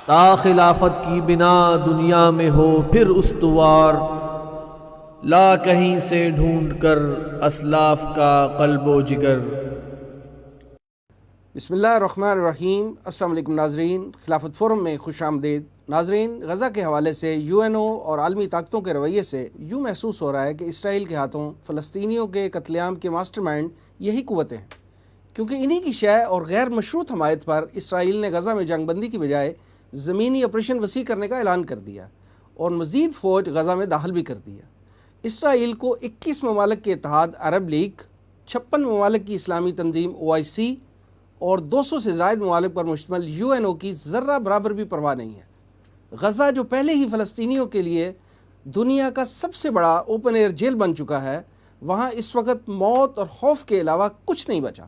تا خلافت کی بنا دنیا میں ہو پھر استوار، لا کہیں سے ڈھونڈ کر اسلاف کا قلب و جگر۔ بسم اللہ الرحمن الرحیم۔ السلام علیکم ناظرین، خلافت فورم میں خوش آمدید۔ ناظرین، غزہ کے حوالے سے UNO اور عالمی طاقتوں کے رویے سے یوں محسوس ہو رہا ہے کہ اسرائیل کے ہاتھوں فلسطینیوں کے قتل عام کے ماسٹر مائنڈ یہی قوتیں ہیں، کیونکہ انہی کی شائع اور غیر مشروط حمایت پر اسرائیل نے غزہ میں جنگ بندی کی بجائے زمینی آپریشن وسیع کرنے کا اعلان کر دیا اور مزید فوج غزہ میں داخل بھی کر دیا۔ اسرائیل کو 21 ممالک کے اتحاد عرب لیگ، 56 ممالک کی اسلامی تنظیم OIC اور 200 سے زائد ممالک پر مشتمل UNO کی ذرہ برابر بھی پرواہ نہیں ہے۔ غزہ جو پہلے ہی فلسطینیوں کے لیے دنیا کا سب سے بڑا اوپن ایئر جیل بن چکا ہے، وہاں اس وقت موت اور خوف کے علاوہ کچھ نہیں بچا۔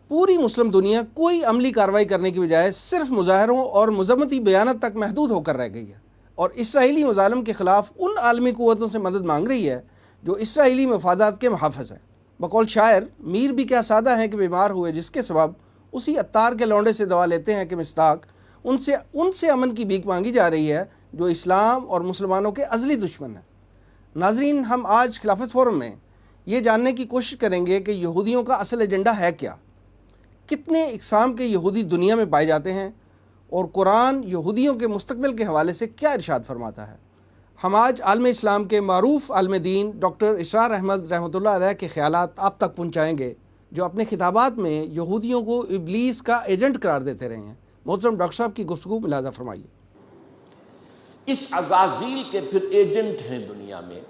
پوری مسلم دنیا کوئی عملی کارروائی کرنے کی بجائے صرف مظاہروں اور مذمتی بیانات تک محدود ہو کر رہ گئی ہے، اور اسرائیلی مظالم کے خلاف ان عالمی قوتوں سے مدد مانگ رہی ہے جو اسرائیلی مفادات کے محافظ ہیں۔ بقول شاعر، میر بھی کیا سادہ ہیں کہ بیمار ہوئے جس کے سبب، اسی عطار کے لونڈے سے دوا لیتے ہیں کہ مصداق، ان سے امن کی بھیک مانگی جا رہی ہے جو اسلام اور مسلمانوں کے ازلی دشمن ہیں۔ ناظرین، ہم آج خلافت فورم میں یہ جاننے کی کوشش کریں گے کہ یہودیوں کا اصل ایجنڈا ہے کیا، کتنے اقسام کے یہودی دنیا میں پائے جاتے ہیں، اور قرآن یہودیوں کے مستقبل کے حوالے سے کیا ارشاد فرماتا ہے۔ ہم آج عالم اسلام کے معروف عالم دین ڈاکٹر اسرار احمد رحمۃ اللہ علیہ کے خیالات آپ تک پہنچائیں گے، جو اپنے خطابات میں یہودیوں کو ابلیس کا ایجنٹ قرار دیتے رہے ہیں۔ محترم ڈاکٹر صاحب کی گفتگو ملاحظہ فرمائیے۔ اس عزازیل کے پھر ایجنٹ ہیں دنیا میں،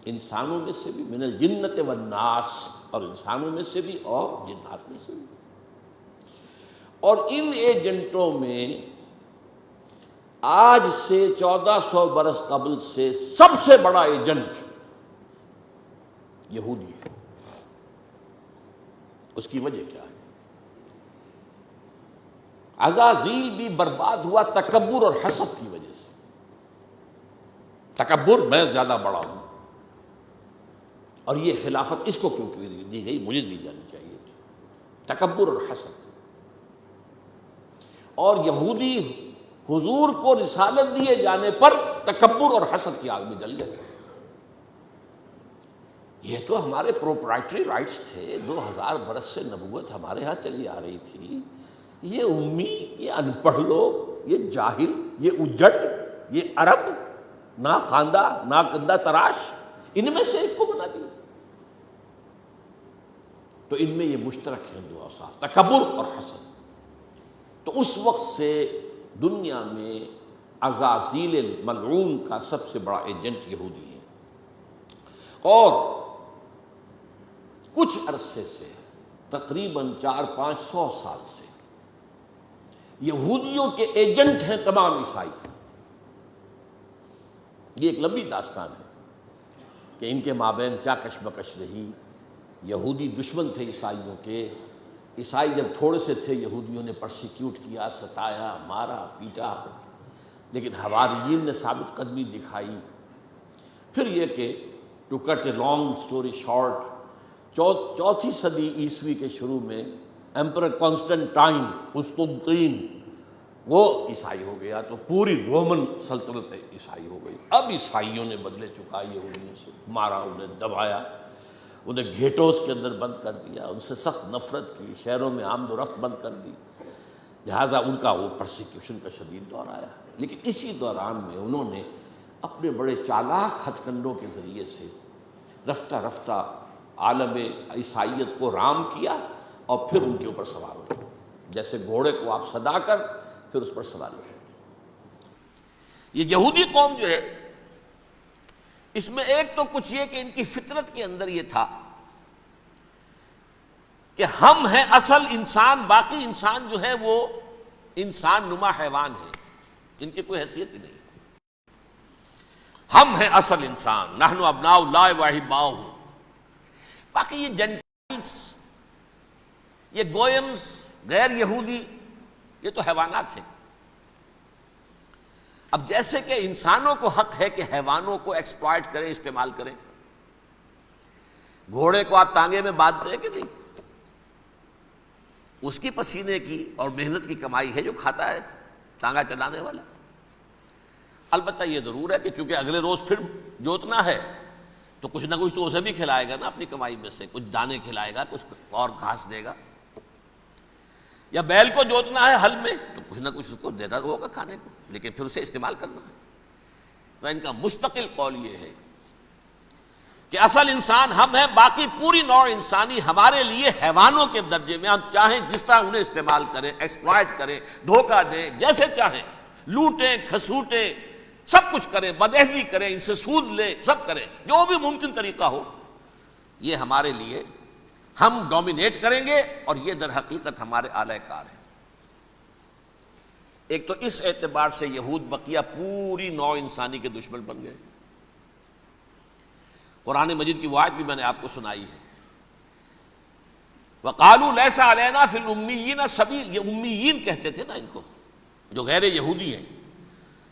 انسانوں میں سے بھی، من الجنت والناس، اور انسانوں میں سے بھی اور جنات میں سے بھی۔ اور ان ایجنٹوں میں آج سے 1400 برس قبل سے سب سے بڑا ایجنٹ یہودی ہے۔ اس کی وجہ کیا ہے؟ عزازیل بھی برباد ہوا تکبر اور حسد کی وجہ سے۔ تکبر، میں زیادہ بڑا ہوں، اور یہ خلافت اس کو کیوں دی گئی، مجھے دی جانی چاہیے تھی۔ تکبر اور حسد، اور یہودی حضور کو رسالت دیے جانے پر تکبر اور حسد کی آگ میں جل گئے۔ یہ تو ہمارے پروپرائٹری رائٹس تھے، 2000 برس سے نبوت ہمارے ہاں چلی آ رہی تھی۔ یہ امی، یہ ان پڑھ لوگ، یہ جاہل، یہ اجٹ، یہ عرب، نہ خواندہ نہ کندہ تراش، ان میں سے ایک کو بنا دیا۔ تو ان میں یہ مشترک ہیں دو اوصاف، تکبر اور حسد۔ تو اس وقت سے دنیا میں عزازیل الملعون کا سب سے بڑا ایجنٹ یہودی ہے، اور کچھ عرصے سے، تقریباً 400-500 سال سے، یہودیوں کے ایجنٹ ہیں تمام عیسائی۔ یہ ایک لمبی داستان ہے کہ ان کے مابین کیا کشمکش رہی۔ یہودی دشمن تھے عیسائیوں کے، عیسائی جب تھوڑے سے تھے یہودیوں نے پرسیکیوٹ کیا، ستایا، مارا، پیٹا، لیکن حواریین نے ثابت قدمی دکھائی۔ پھر یہ کہ to cut a long story short, چوتھی صدی عیسوی کے شروع میں ایمپرر کانسٹنٹائن، قسطنطین، وہ عیسائی ہو گیا، تو پوری رومن سلطنت عیسائی ہو گئی۔ اب عیسائیوں نے بدلے چکا یہودیوں سے، مارا، انہیں دبایا، انہیں گھیٹوز کے اندر بند کر دیا، ان سے سخت نفرت کی، شہروں میں آمد و رفت بند کر دی، لہٰذا ان کا وہ پرسیکیوشن کا شدید دور آیا۔ لیکن اسی دوران میں انہوں نے اپنے بڑے چالاک ہتھ کنڈوں کے ذریعے سے رفتہ رفتہ عالم عیسائیت کو رام کیا، اور پھر ان کے اوپر سوار ہوئے، جیسے گھوڑے کو آپ صدا کر پھر اس پر سوار ہوئے۔ یہ یہودی قوم جو ہے، اس میں ایک تو کچھ یہ کہ ان کی فطرت کے اندر یہ تھا کہ ہم ہیں اصل انسان، باقی انسان جو ہے وہ انسان نما حیوان ہے، ان کی کوئی حیثیت ہی نہیں۔ ہم ہیں اصل انسان، نحن ابناء اللہ و احباؤہ۔ باقی یہ جنٹائلز، یہ گوئمز، غیر یہودی، یہ تو حیوانات ہیں۔ اب جیسے کہ انسانوں کو حق ہے کہ حیوانوں کو ایکسپلائٹ کریں، استعمال کریں، گھوڑے کو آپ تانگے میں باندھتے ہیں کہ نہیں؟ اس کی پسینے کی اور محنت کی کمائی ہے جو کھاتا ہے، ٹانگا چلانے والا۔ البتہ یہ ضرور ہے کہ چونکہ اگلے روز پھر جوتنا ہے تو کچھ نہ کچھ تو اسے بھی کھلائے گا نا اپنی کمائی میں سے، کچھ دانے کھلائے گا، کچھ اور گھاس دے گا۔ یا بیل کو جوتنا ہے ہل میں تو کچھ نہ کچھ اس کو دینا ہوگا کھانے کو، لیکن پھر اسے استعمال کرنا ہے۔ تو ان کا مستقل قول یہ ہے کہ اصل انسان ہم ہیں، باقی پوری نوع انسانی ہمارے لیے حیوانوں کے درجے میں، ہم چاہیں جس طرح انہیں استعمال کریں، ایکسپلائٹ کریں، دھوکہ دیں، جیسے چاہیں، لوٹیں کھسوٹیں، سب کچھ کریں، بدعہدی کریں، ان سے سود لیں، سب کریں، جو بھی ممکن طریقہ ہو، یہ ہمارے لیے ہم ڈومینیٹ کریں گے، اور یہ در حقیقت ہمارے اعلی کار ہیں۔ ایک تو اس اعتبار سے یہود بقیہ پوری نوع انسانی کے دشمن بن گئے۔ قرآن مجید کی وہ آیت بھی میں نے آپ کو سنائی ہے، وَقَالُوا لَيْسَ عَلَيْنَا فِي الْأُمِّيِّينَ سَبِيلٌ، یہ امیین کہتے تھے نا ان کو، جو غیر یہودی ہیں،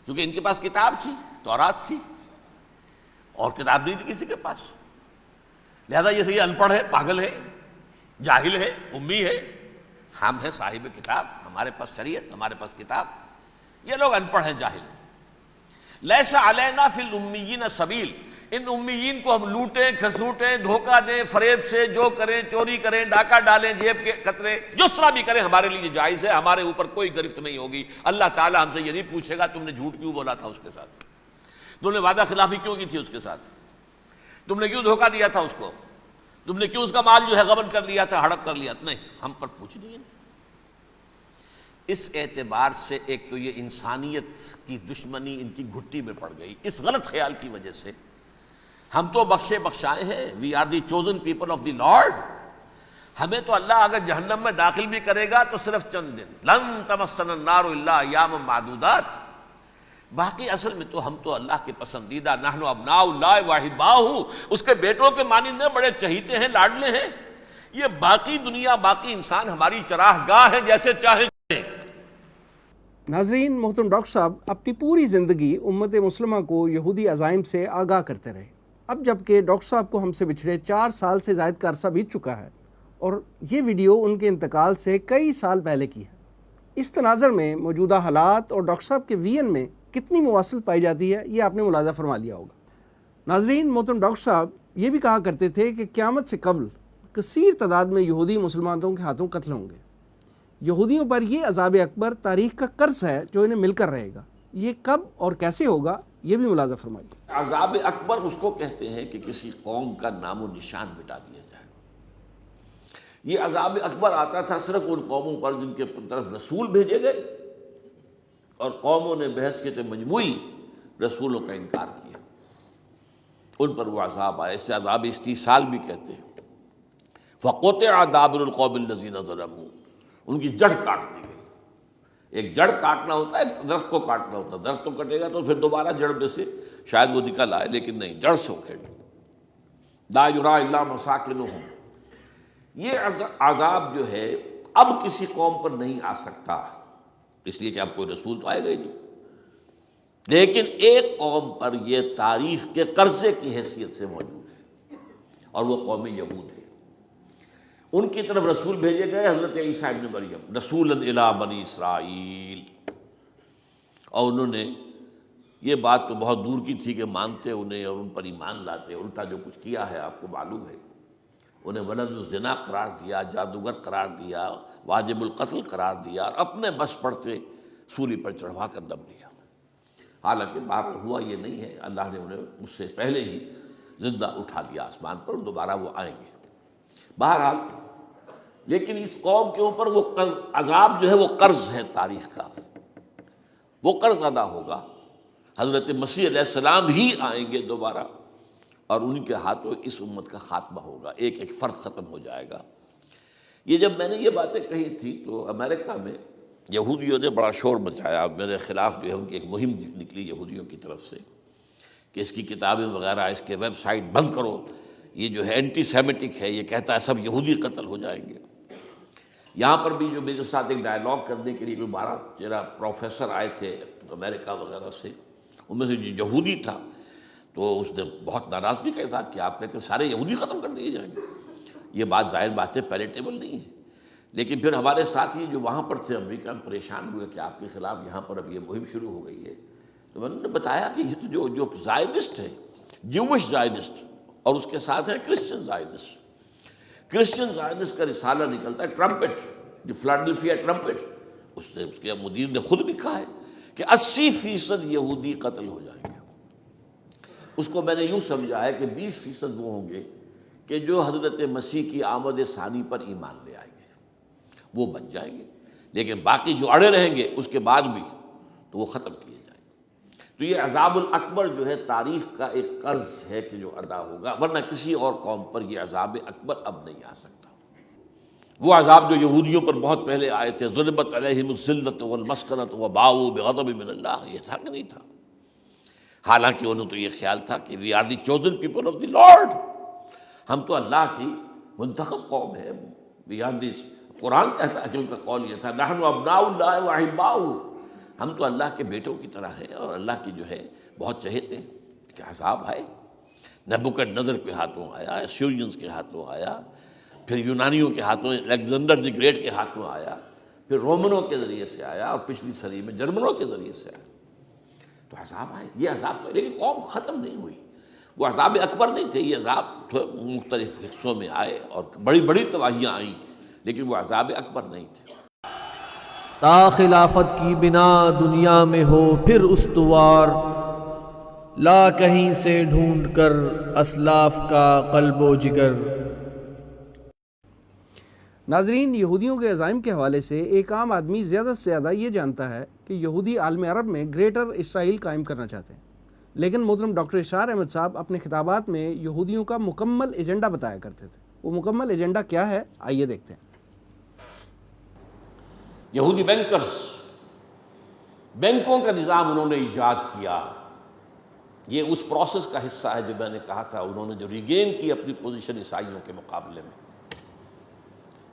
کیونکہ ان کے پاس کتاب تھی، تورات تھی، اور کتاب نہیں تھی کسی کے پاس، لہذا یہ صحیح ان پڑھ ہے، پاگل ہے، جاہل ہے، امی ہے۔ ہم ہیں صاحب کتاب، ہمارے پاس شریعت، ہمارے پاس کتاب، یہ لوگ ان پڑھ ہیں، جاہل ہیں۔ لیس علینا فی الامیین سبیل، ان امیین کو ہم لوٹیں کھسوٹیں، دھوکہ دیں، فریب سے جو کریں، چوری کریں، ڈاکہ ڈالیں، جیب کے قطرے، جس طرح بھی کریں ہمارے لیے جائز ہے، ہمارے اوپر کوئی گرفت نہیں ہوگی۔ اللہ تعالیٰ ہم سے یہ نہیں پوچھے گا تم نے جھوٹ کیوں بولا تھا اس کے ساتھ، تم نے وعدہ خلافی کیوں کی تھی اس کے ساتھ، تم نے کیوں دھوکہ دیا تھا اس کو، تم نے کیوں اس کا مال جو ہے غبن کر لیا تھا، ہڑپ کر لیا تھا، نہیں، ہم پر پوچھ نہیں ہے۔ اس اعتبار سے ایک تو یہ انسانیت کی دشمنی ان کی گھٹی میں پڑ گئی، اس غلط خیال کی وجہ سے ہم تو بخشے بخشائے ہیں، we are the chosen people of the Lord, ہمیں تو اللہ اگر جہنم میں داخل بھی کرے گا تو صرف چند دن، لن تمسنا النار الا ایاما معدودات، باقی اصل میں تو ہم تو اللہ کے پسندیدہ، نحن ابناء اللہ واحباہ، اس کے بیٹوں کے مانند ہیں، بڑے چہیتے ہیں، لاڈلے ہیں۔ یہ باقی دنیا، باقی انسان ہماری چراہ گاہ ہے، جیسے چاہیں۔ ناظرین، محترم ڈاکٹر صاحب اپنی پوری زندگی امت مسلمہ کو یہودی عزائم سے آگاہ کرتے رہے، اب جب کہ ڈاکٹر صاحب کو ہم سے بچھڑے 4 سال سے زائد کا عرصہ بیت چکا ہے، اور یہ ویڈیو ان کے انتقال سے کئی سال پہلے کی ہے، اس تناظر میں موجودہ حالات اور ڈاکٹر صاحب کے وین میں کتنی مواصلت پائی جاتی ہے، یہ آپ نے ملاحظہ فرما لیا ہوگا۔ ناظرین، محترم ڈاکٹر صاحب یہ بھی کہا کرتے تھے کہ قیامت سے قبل کثیر تعداد میں یہودی مسلمانوں کے ہاتھوں قتل ہوں گے۔ یہودیوں پر یہ عذاب اکبر تاریخ کا قرض ہے جو انہیں مل کر رہے گا، یہ کب اور کیسے ہوگا یہ بھی ملاحظہ فرمائیے۔ عذاب اکبر اس کو کہتے ہیں کہ کسی قوم کا نام و نشان مٹا دیا جائے۔ یہ عذاب اکبر آتا تھا صرف ان قوموں پر جن کے طرف رسول بھیجے گئے اور قوموں نے بحیثیت مجموعی رسولوں کا انکار کیا، ان پر وہ عذاب آئے، اسے عذاب استیصال بھی کہتے ہیں۔ فَقُطِعَ دَابِرُ الْقَوْمِ الَّذِينَ ظَلَمُوا، ان کی جڑ کاٹ دی گئی۔ ایک جڑ کاٹنا ہوتا ہے، ایک درخت کو کاٹنا ہوتا ہے، درخت تو کٹے گا تو پھر دوبارہ جڑ میں سے شاید وہ نکل آئے، لیکن نہیں، جڑ سے اکھیڑ۔ لا یری الا مساکنہم، یہ عذاب جو ہے اب کسی قوم پر نہیں آ سکتا، اس لیے کہ اب کوئی رسول تو آئے گا ہی نہیں، لیکن ایک قوم پر یہ تاریخ کے قرضے کی حیثیت سے موجود ہے، اور وہ قوم یہود ہے۔ ان کی طرف رسول بھیجے گئے حضرت عیسیٰ ابن مریم، رسولا الی بنی اسرائیل، اور انہوں نے یہ بات تو بہت دور کی تھی کہ مانتے انہیں اور ان پر ایمان لاتے، الٹا جو کچھ کیا ہے آپ کو معلوم ہے، انہیں ولد الزنا قرار دیا، جادوگر قرار دیا، واجب القتل قرار دیا، اور اپنے بس پڑتے سولی پر چڑھوا کر دم لیا۔ حالانکہ بار ہوا یہ نہیں ہے، اللہ نے انہیں اس سے پہلے ہی زندہ اٹھا لیا آسمان پر، دوبارہ وہ آئیں گے۔ بہرحال لیکن اس قوم کے اوپر وہ عذاب جو ہے وہ قرض ہے تاریخ کا، وہ قرض ادا ہوگا۔ حضرت مسیح علیہ السلام ہی آئیں گے دوبارہ، اور ان کے ہاتھوں اس امت کا خاتمہ ہوگا، ایک ایک فرد ختم ہو جائے گا۔ یہ جب میں نے یہ باتیں کہی تھی تو امریکہ میں یہودیوں نے بڑا شور مچایا، میرے خلاف جو ہے ان کی ایک مہم نکلی یہودیوں کی طرف سے کہ اس کی کتابیں وغیرہ، اس کے ویب سائٹ بند کرو، یہ جو ہے اینٹی سیمیٹک ہے، یہ کہتا ہے سب یہودی قتل ہو جائیں گے۔ یہاں پر بھی جو میرے ساتھ ایک ڈائلاگ کرنے کے لیے کوئی 12-13 پروفیسر آئے تھے امریکہ وغیرہ سے، ان میں سے جو یہودی تھا تو اس نے بہت ناراضگی کا اظہار کیا، آپ کہتے ہیں سارے یہودی ختم کر دیے جائیں گے، یہ بات ظاہر بات ہے پیلیٹیبل نہیں ہے، لیکن پھر ہمارے ساتھی جو وہاں پر تھے امریکہ میں پریشان ہوئے کہ آپ کے خلاف یہاں پر اب یہ مہم شروع ہو گئی ہے، تو میں نے بتایا کہ یہ تو جو زائنسٹ ہے، جوش زائنسٹ، اور اس کے ساتھ ہے کرسچن زائنسٹ۔ کرسچن زائنسٹ کا رسالہ نکلتا ہے ٹرمپٹ، دی فلاڈلفیا ٹرمپٹ، اس کے مدیر نے خود لکھا ہے کہ 80% یہودی قتل ہو جائیں گے۔ اس کو میں نے یوں سمجھا ہے کہ 20% وہ ہوں گے کہ جو حضرت مسیح کی آمد ثانی پر ایمان لے آئیں گے، وہ بچ جائیں گے، لیکن باقی جو اڑے رہیں گے اس کے بعد بھی تو وہ ختم کیے جائیں گے۔ تو یہ عذاب الاکبر جو ہے تاریخ کا ایک قرض ہے کہ جو ادا ہوگا، ورنہ کسی اور قوم پر یہ عذاب اکبر اب نہیں آ سکتا۔ وہ عذاب جو یہودیوں پر بہت پہلے آئے تھے، ضربت علیہم الذلۃ والمسکنۃ وباؤوا بغضب من اللہ، یہ تھا کہ نہیں تھا؟ حالانکہ انہوں تو یہ خیال تھا کہ we are the chosen people of the Lord, ہم تو اللہ کی منتخب قوم ہے، وی آر دی، قرآن کہتا ہے کہ ان کا قول یہ تھا نحن ابناء اللہ واحباؤہ، ہم تو اللہ کے بیٹوں کی طرح ہیں اور اللہ کی جو ہے بہت چہیتے ہیں۔ کہ عذاب آئے، نبوکڈنضر کے ہاتھوں آیا، اسیرینز کے ہاتھوں آیا، پھر یونانیوں کے ہاتھوں، الیگزینڈر دی گریٹ کے ہاتھوں آیا، پھر رومنوں کے ذریعے سے آیا، اور پچھلی صدی میں جرمنوں کے ذریعے سے آیا۔ تو عذاب آئے، یہ عذاب تو، لیکن قوم ختم نہیں ہوئی۔ وہ عذاب اکبر نہیں تھے، یہ عذاب مختلف حصوں میں آئے اور بڑی بڑی تباہیاں آئیں، لیکن وہ عذاب اکبر نہیں تھے۔ تا خلافت کی بنا دنیا میں ہو پھر استوار، لا کہیں سے ڈھونڈ کر اسلاف کا قلب و جگر۔ ناظرین، یہودیوں کے عزائم کے حوالے سے ایک عام آدمی زیادہ سے زیادہ یہ جانتا ہے کہ یہودی عالم عرب میں گریٹر اسرائیل قائم کرنا چاہتے ہیں، لیکن محترم ڈاکٹر اشار احمد صاحب اپنے خطابات میں یہودیوں کا مکمل ایجنڈا بتایا کرتے تھے۔ وہ مکمل ایجنڈا کیا ہے، آئیے دیکھتے ہیں۔ یہودی بینکرز، بینکوں کا نظام انہوں نے ایجاد کیا، یہ اس پروسیس کا حصہ ہے جو میں نے کہا تھا، انہوں نے جو ریگین کی اپنی پوزیشن عیسائیوں کے مقابلے میں۔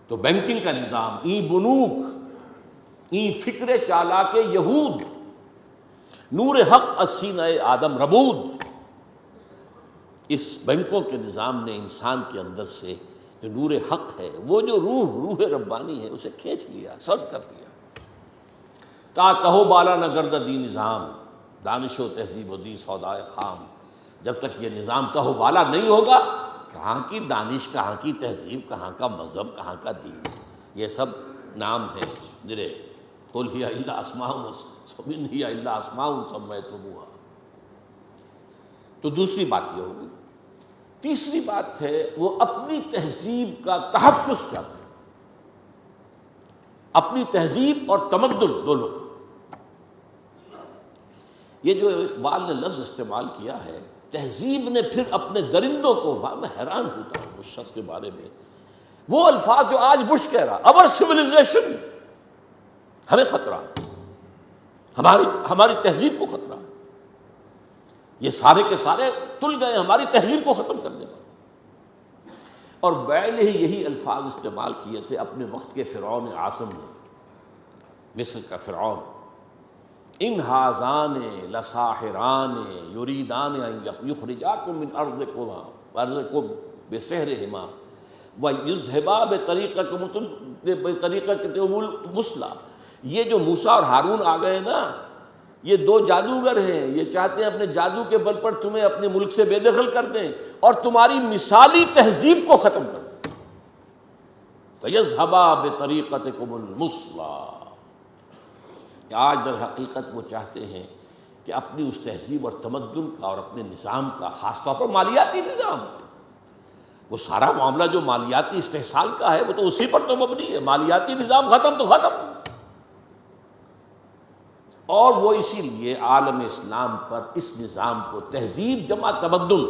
تو بینکنگ کا نظام، این بنوک، این فکر چالاک یہود، نور حق السینہ آدم ربود، اس بینکوں کے نظام نے انسان کے اندر سے جو نور حق ہے، وہ جو روح ربانی ہے، اسے کھینچ لیا، سرد کر لیا۔ تا تہو بالا نہ گرد دی نظام، دانش و تہذیب و دی سودائے خام، جب تک یہ نظام تہو بالا نہیں ہوگا، کہاں کی دانش، کہاں کی تہذیب، کہاں کا مذہب، کہاں کا دین، یہ سب نام ہیں جرے قل ہی الا اسماء ان ہی الا اسماء سمیتموہا۔ تو دوسری بات یہ ہوگی۔ تیسری بات ہے، وہ اپنی تہذیب کا تحفظ چاہتے ہیں، اپنی تہذیب اور تمدن دونوں کا۔ یہ جو اقبال نے لفظ استعمال کیا ہے تہذیب نے، پھر اپنے درندوں کو، میں حیران ہوتا ہوں اس شخص کے بارے میں، وہ الفاظ جو آج بش کہہ رہا، اور سویلائزیشن، ہمیں خطرہ ہے، ہماری تہذیب کو خطرہ ہے، یہ سارے کے سارے تل گئے ہماری تہذیب کو ختم کرنے پر۔ اور بیل ہی یہی الفاظ استعمال کیے تھے اپنے وقت کے فرعون عاصم نے، مصر کا فرعون، ان ھذان لساحران یریدان ان یخرجاکم من ارضکم بسحرہما ویذھبا بطریقتکم المثلی۔ یہ جو موسیٰ اور ہارون آ گئے نا، یہ دو جادوگر ہیں، یہ چاہتے ہیں اپنے جادو کے بل پر تمہیں اپنے ملک سے بے دخل کر دیں اور تمہاری مثالی تہذیب کو ختم کر دیں۔ فَيَذْهَبَا بِطَرِيقَتِكُمُ الْمُثْلَىٰ۔ آج در حقیقت وہ چاہتے ہیں کہ اپنی اس تہذیب اور تمدن کا اور اپنے نظام کا، خاص طور پر مالیاتی نظام، وہ سارا معاملہ جو مالیاتی استحصال کا ہے وہ تو اسی پر تو مبنی ہے، مالیاتی نظام ختم تو ختم۔ اور وہ اسی لیے عالم اسلام پر اس نظام کو، تہذیب جمع تمدن،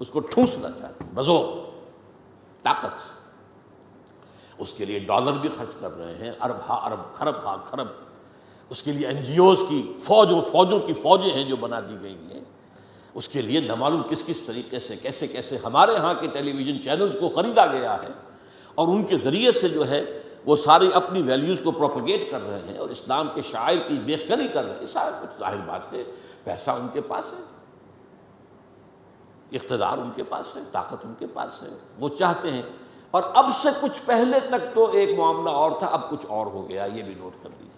اس کو ٹھونسنا چاہتے ہیں بزور طاقت۔ اس کے لیے ڈالر بھی خرچ کر رہے ہیں، ارب ہا ارب، کھرب ہا کھرب۔ اس کے لیے این جی اوز کی فوجوں کی فوجیں ہیں جو بنا دی گئی ہیں۔ اس کے لیے نہ معلوم کس طریقے سے، کیسے ہمارے ہاں کے ٹیلی ویژن چینلز کو خریدا گیا ہے، اور ان کے ذریعے سے جو ہے وہ ساری اپنی ویلیوز کو پروپیگیٹ کر رہے ہیں اور اسلام کے شاعر کی بیخبری کر رہے ہیں۔ سارا کچھ ظاہر بات ہے، پیسہ ان کے پاس ہے، اقتدار ان کے پاس ہے، طاقت ان کے پاس ہے۔ وہ چاہتے ہیں اور اب سے کچھ پہلے تک تو ایک معاملہ اور تھا، اب کچھ اور ہو گیا، یہ بھی نوٹ کر لیجیے۔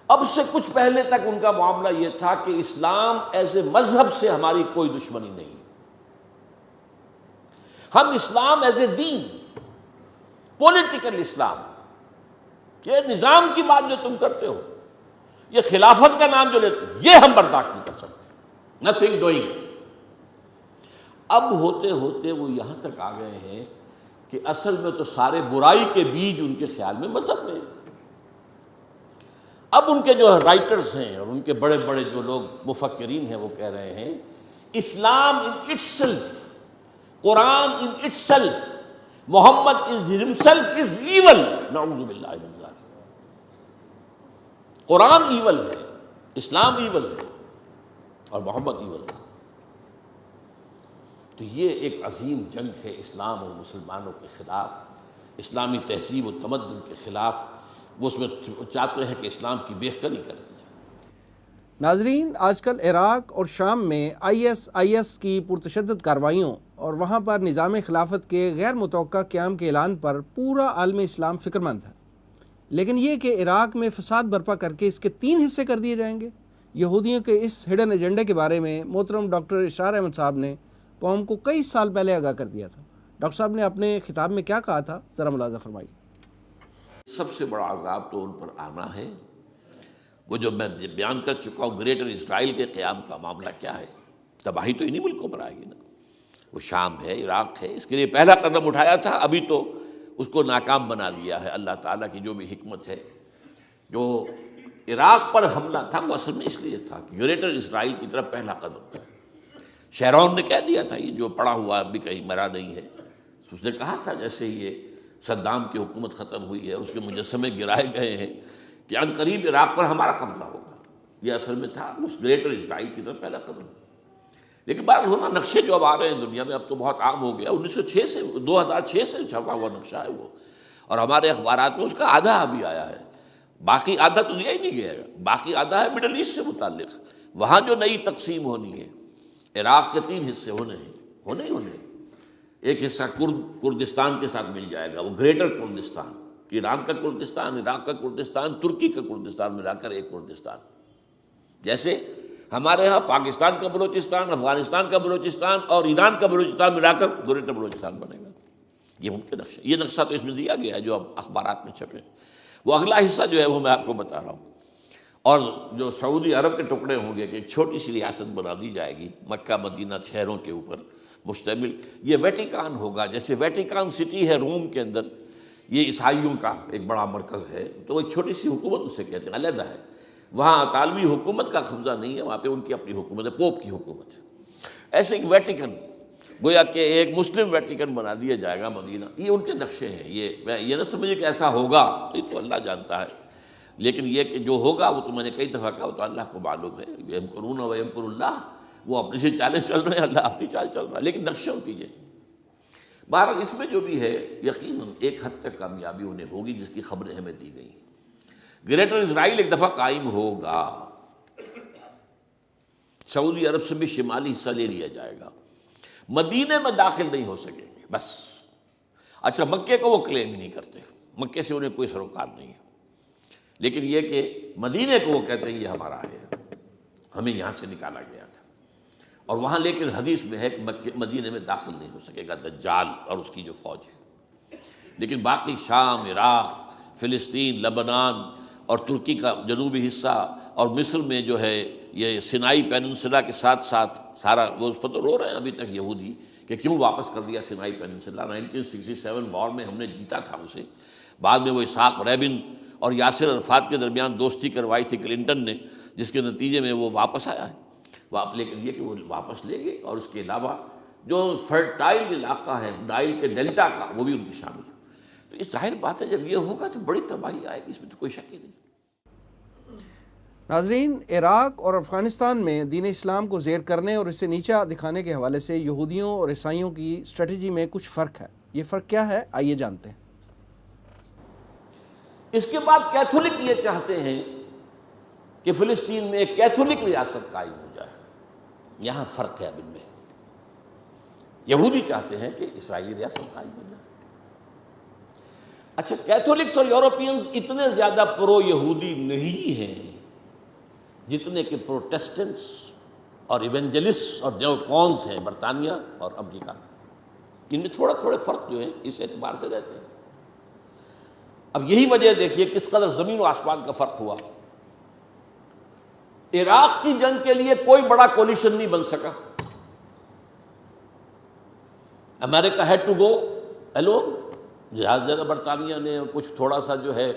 اب سے کچھ پہلے تک ان کا معاملہ یہ تھا کہ اسلام ایز اے مذہب سے ہماری کوئی دشمنی نہیں، ہم اسلام as a then, political Islam, یہ نظام کی بات جو تم کرتے ہو، یہ خلافت کا نام جو لیتے ہو، یہ ہم برداشت نہیں کر سکتے، نتھنگ ڈوئنگ۔ اب ہوتے ہوتے وہ یہاں تک آ گئے ہیں کہ اصل میں تو سارے برائی کے بیج ان کے خیال میں مذہب میں۔ اب ان کے جو رائٹرز ہیں اور ان کے بڑے بڑے جو لوگ مفکرین ہیں وہ کہہ رہے ہیں اسلام ان اٹ سیلف، قرآن ان اٹ سیلف، محمد ہمسیلف از ایول، نعوذ باللہ من ذلک۔ قرآن ایول ہے، اسلام ایول ہے اور محمد ایول ہے۔ تو یہ ایک عظیم جنگ ہے اسلام اور مسلمانوں کے خلاف، اسلامی تہذیب و تمدن کے خلاف۔ وہ اس میں چاہتے ہیں کہ اسلام کی بےخطری کر دی جائے۔ ناظرین، آج کل عراق اور شام میں IS کی پرتشدد کارروائیوں اور وہاں پر نظام خلافت کے غیر متوقع قیام کے اعلان پر پورا عالم اسلام فکر مند ہے، لیکن یہ کہ عراق میں فساد برپا کر کے اس کے 3 حصے کر دیے جائیں گے، یہودیوں کے اس ہڈن ایجنڈے کے بارے میں محترم ڈاکٹر اشار احمد صاحب نے قوم کو کئی سال پہلے آگاہ کر دیا تھا۔ ڈاکٹر صاحب نے اپنے خطاب میں کیا کہا تھا، ذرا ملاحظہ فرمائیے۔ سب سے بڑا عذاب تو ان پر آنا ہے، وہ جو میں بیان کر چکا ہوں، گریٹر اسرائیل کے قیام کا معاملہ کیا ہے، تباہی تو انہی ملکوں پر آئے گی نا، وہ شام ہے، عراق ہے، اس کے لیے پہلا قدم اٹھایا تھا، ابھی تو اس کو ناکام بنا دیا ہے۔ اللہ تعالیٰ کی جو بھی حکمت ہے، جو عراق پر حملہ تھا وہ اصل میں اس لیے تھا کہ گریٹر اسرائیل کی طرف پہلا قدم تھا۔ شیرون نے کہہ دیا تھا، یہ جو پڑا ہوا ابھی کہیں مرا نہیں ہے، اس نے کہا تھا جیسے ہی یہ صدام کی حکومت ختم ہوئی ہے، اس کے مجسمے گرائے گئے ہیں کہ ان قریب عراق پر ہمارا قبضہ ہوگا، یہ اصل میں تھا اس گریٹر اسرائیل کی طرف پہلا قدم۔ لیکن بہرحال ہونا نقشے جو اب آ رہے ہیں دنیا میں، اب تو بہت عام ہو گیا، 2006 سے چھپا ہوا نقشہ ہے وہ، اور ہمارے اخبارات میں اس کا آدھا ابھی آیا ہے، باقی آدھا تو دیا ہی نہیں گیا ہے، باقی آدھا ہے مڈل ایسٹ سے متعلق۔ وہاں جو نئی تقسیم ہونی ہے، عراق کے 3 حصے ہونے ہیں، ایک حصہ کردستان کے ساتھ مل جائے گا، وہ گریٹر کردستان، ایران کا کردستان، عراق کا کردستان، ترکی کا کردستان ملا کر ایک کردستان۔ جیسے ہمارے ہاں پاکستان کا بلوچستان، افغانستان کا بلوچستان اور ایران کا بلوچستان ملا کر گریٹر بلوچستان بنے گا، یہ ان کے نقشہ، یہ نقشہ تو اس میں دیا گیا ہے جو اب اخبارات میں چھپے۔ وہ اگلا حصہ جو ہے وہ میں آپ کو بتا رہا ہوں، اور جو سعودی عرب کے ٹکڑے ہوں گے کہ ایک چھوٹی سی ریاست بنا دی جائے گی مکہ مدینہ شہروں کے اوپر مشتمل، یہ ویٹیکان ہوگا، جیسے ویٹیکان سٹی ہے روم کے اندر، یہ عیسائیوں کا ایک بڑا مرکز ہے، تو ایک چھوٹی سی حکومت اسے کہتے ہیں، علیحدہ ہے، وہاں اطالوی حکومت کا قبضہ نہیں ہے، وہاں پہ ان کی اپنی حکومت ہے، پوپ کی حکومت ہے۔ ایسے ایک ویٹیکن، گویا کہ ایک مسلم ویٹیکن بنا دیا جائے گا مدینہ، یہ ان کے نقشے ہیں۔ یہ نہ سمجھے کہ ایسا ہوگا، یہ تو اللہ جانتا ہے، لیکن یہ کہ جو ہوگا وہ تو میں نے کئی دفعہ کہا، وہ تو اللہ کو معلوم ہے، یمکرون و یمکر اللہ، وہ اپنی سے چالیں چل رہے ہیں، اللہ اپنی چال چل رہا ہے، لیکن نقشوں کی یہ۔ بہرحال اس میں جو بھی ہے یقیناً ایک حد تک کامیابی انہیں ہوگی جس کی خبریں ہمیں دی گئی ہیں۔ گریٹر اسرائیل ایک دفعہ قائم ہوگا، سعودی عرب سے بھی شمالی حصہ لے لیا جائے گا، مدینے میں داخل نہیں ہو سکیں گے بس۔ اچھا، مکے کو وہ کلیم ہی نہیں کرتے، مکے سے انہیں کوئی سروکار نہیں ہے، لیکن یہ کہ مدینے کو وہ کہتے ہیں یہ ہمارا ہے، ہمیں یہاں سے نکالا گیا تھا، اور وہاں لیکن حدیث میں ہے کہ مدینے میں داخل نہیں ہو سکے گا دجال اور اس کی جو فوج ہے، لیکن باقی شام، عراق، فلسطین، لبنان اور ترکی کا جنوبی حصہ اور مصر میں جو ہے یہ سینائی پیننسلا کے ساتھ ساتھ سارا، وہ اس پر تو رو رہے ہیں ابھی تک یہودی کہ کیوں واپس کر دیا سینائی پیننسلا، 1967 وار میں ہم نے جیتا تھا اسے، بعد میں وہ اسحاق ریبن اور یاسر عرفات کے درمیان دوستی کروائی تھی کلنٹن نے، جس کے نتیجے میں وہ واپس آیا ہے، لیکن یہ کہ وہ واپس لے گئے، اور اس کے علاوہ جو فرٹائل علاقہ ہے نائل کے ڈیلٹا کا وہ بھی ان کی شامل ہے۔ تو اس ظاہر بات ہے جب یہ ہوگا تو بڑی تباہی آئے گی، اس میں تو کوئی شک ہی نہیں۔ ناظرین، عراق اور افغانستان میں دین اسلام کو زیر کرنے اور اسے نیچا دکھانے کے حوالے سے یہودیوں اور عیسائیوں کی اسٹریٹجی میں کچھ فرق ہے، یہ فرق کیا ہے آئیے جانتے ہیں۔ اس کے بعد کیتھولک یہ چاہتے ہیں کہ فلسطین میں ایک کیتھولک ریاست قائم ہو جائے، یہاں فرق ہے اب ان میں۔ یہودی چاہتے ہیں کہ اسرائیلی ریاست قائم ہو جائے، اچھا کیتھولکس اور یورپینز اتنے زیادہ پرو یہودی نہیں ہیں جتنے کہ پروٹیسٹنٹس اور ایونجلسٹ اور نیوکونز ہیں برطانیہ اور امریکہ. ان میں تھوڑے فرق جو ہیں اس اعتبار سے رہتے ہیں. اب یہی وجہ دیکھیے کس قدر زمین و آسمان کا فرق ہوا. عراق کی جنگ کے لیے کوئی بڑا کولیشن نہیں بن سکا. امریکہ ہیڈ ٹو گو الون. زیادہ برطانیہ نے کچھ تھوڑا سا جو ہے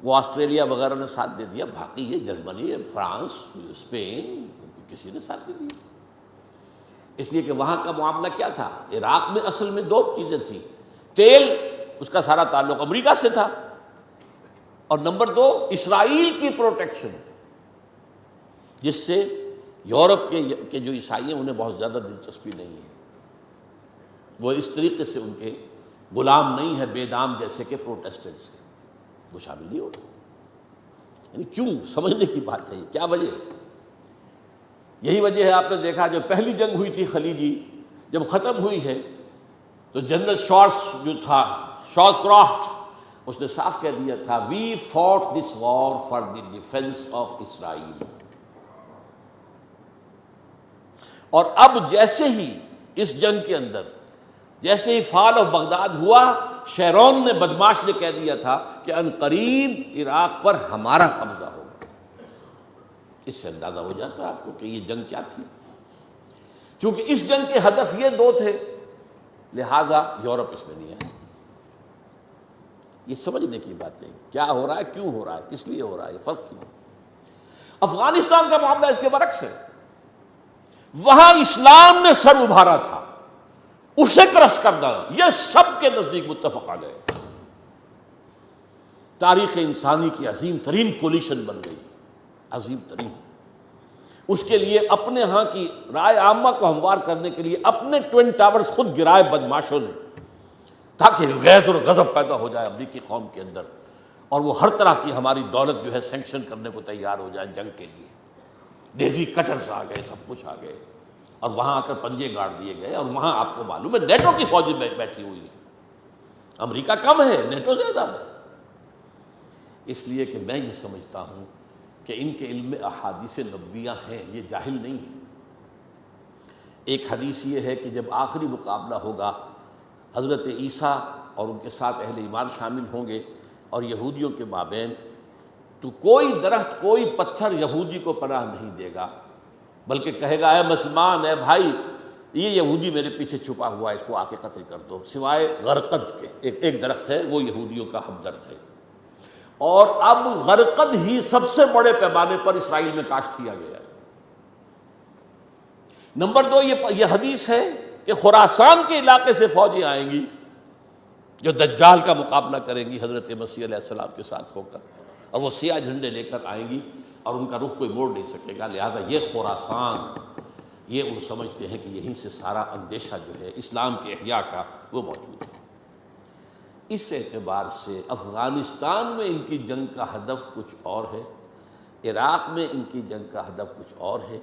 وہ آسٹریلیا وغیرہ نے ساتھ دے دیا، باقی یہ جرمنی، فرانس، اسپین کسی نے ساتھ دے دیا. اس لیے کہ وہاں کا معاملہ کیا تھا، عراق میں اصل میں دو چیزیں تھیں. تیل، اس کا سارا تعلق امریکہ سے تھا، اور نمبر دو اسرائیل کی پروٹیکشن، جس سے یورپ کے جو عیسائی ہیں انہیں بہت زیادہ دلچسپی نہیں ہے. وہ اس طریقے سے ان کے غلام نہیں ہے بے دام جیسے کہ پروٹیسٹنٹ سے، وہ شامل نہیں ہوتا. یعنی کیوں، سمجھنے کی بات ہے یہ کیا وجہ ہے. یہی وجہ ہے آپ نے دیکھا جو پہلی جنگ ہوئی تھی خلیجی، جب ختم ہوئی ہے تو جنرل شارس جو تھا، شارس کرافٹ، اس نے صاف کہہ دیا تھا we fought this war for the defence of Israel. اور اب جیسے ہی اس جنگ کے اندر جیسے ہی فال آف بغداد ہوا، شیرون نے بدماش نے کہہ دیا تھا کہ عنقریب عراق پر ہمارا قبضہ ہوگا. اس سے اندازہ ہو جاتا ہے آپ کو کہ یہ جنگ کیا تھی. چونکہ اس جنگ کے ہدف یہ دو تھے، لہذا یورپ اس میں نہیں ہے. یہ سمجھنے کی بات ہے کیا ہو رہا ہے، کیوں ہو رہا ہے، کس لیے ہو رہا ہے، یہ فرق کیوں. افغانستان کا معاملہ اس کے برعکس ہے. وہاں اسلام نے سر ابھارا تھا، اسے کرش کرنا یہ سب کے نزدیک متفق آ گئے. تاریخ انسانی کی عظیم ترین کولیشن بن گئی، عظیم ترین. اس کے لیے اپنے ہاں کی رائے عامہ کو ہموار کرنے کے لیے اپنے ٹوئن ٹاورز خود گرائے بدماشوں نے، تاکہ غیظ اور غضب پیدا ہو جائے امریکی قوم کے اندر، اور وہ ہر طرح کی ہماری دولت جو ہے سینکشن کرنے کو تیار ہو جائے جنگ کے لیے. ڈیزی کٹرز آ گئے، سب کچھ آ گئے، اور وہاں آ کر پنجے گاڑ دیے گئے. اور وہاں آپ کو معلوم ہے نیٹو کی فوجیں بیٹھی ہوئی ہیں. امریکہ کم ہے، نیٹو زیادہ ہے. اس لیے کہ میں یہ سمجھتا ہوں کہ ان کے علم میں احادیث نبویہ ہیں، یہ جاہل نہیں ہیں. ایک حدیث یہ ہے کہ جب آخری مقابلہ ہوگا، حضرت عیسیٰ اور ان کے ساتھ اہل ایمان شامل ہوں گے اور یہودیوں کے مابین، تو کوئی درخت، کوئی پتھر یہودی کو پناہ نہیں دے گا، بلکہ کہے گا اے مسلمان، اے بھائی، یہ یہودی میرے پیچھے چھپا ہوا ہے، اس کو آ کے قتل کر دو. سوائے غرقد کے، ایک درخت ہے وہ یہودیوں کا ہمدرد ہے. اور اب غرقد ہی سب سے بڑے پیمانے پر اسرائیل میں کاشت کیا گیا ہے. نمبر دو، یہ حدیث ہے کہ خراسان کے علاقے سے فوجیں آئیں گی جو دجال کا مقابلہ کریں گی حضرت مسیح علیہ السلام کے ساتھ ہو کر، اور وہ سیاہ جھنڈے لے کر آئیں گی اور ان کا رخ کوئی موڑ نہیں سکے گا. لہذا یہ خراسان، یہ وہ سمجھتے ہیں کہ یہیں سے سارا اندیشہ جو ہے اسلام کے احیاء کا وہ موجود ہے. اس اعتبار سے افغانستان میں ان کی جنگ کا ہدف کچھ اور ہے، عراق میں ان کی جنگ کا ہدف کچھ اور ہے.